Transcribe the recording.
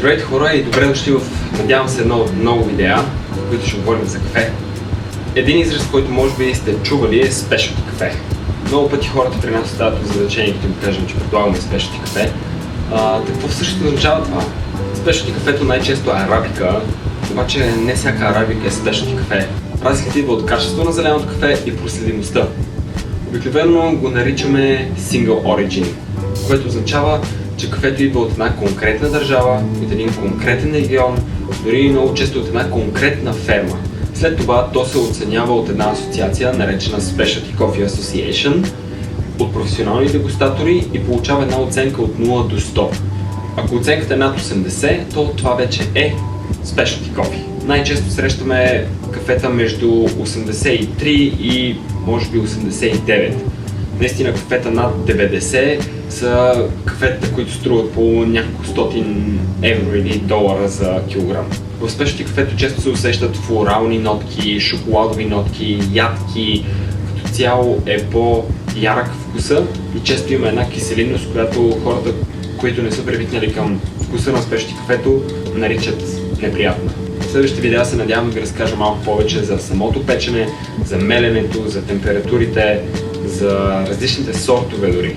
Здравейте хора и добре дошли в, надявам се, едно ново видео, в които ще говорим за кафе. Един израз, който може би сте чували е specialty кафе. Много пъти хората при нас остават от задължение, като им кажем, че предлагаме specialty кафе. Какво всъщност означава това? Specialty кафето най-често е арабика, обаче не всяка арабика е specialty кафе. Разликата идва от качеството на зеленото кафе и проследимостта. Обикновено го наричаме single origin, което означава, че кафето идва от една конкретна държава, от един конкретен регион, дори много често от една конкретна ферма. След това то се оценява от една асоциация, наречена Specialty Coffee Association, от професионални дегустатори и получава една оценка от 0 до 100. Ако оценката е над 80, то това вече е Specialty Coffee. Най-често срещаме кафета между 83 и може би 89. Наистина кафета над 90 са кафетата, които струват по няколко стотин евро или долара за килограм. В specialty кафето често се усещат флорални нотки, шоколадови нотки, ядки, като цяло е по-ярък вкуса и често има една киселинност, която хората, които не са привикнали към вкуса на specialty кафето, наричат неприятна. В следващите видеа се надявам да ви разкажа малко повече за самото печене, за меленето, за температурите, за различните сортове дори.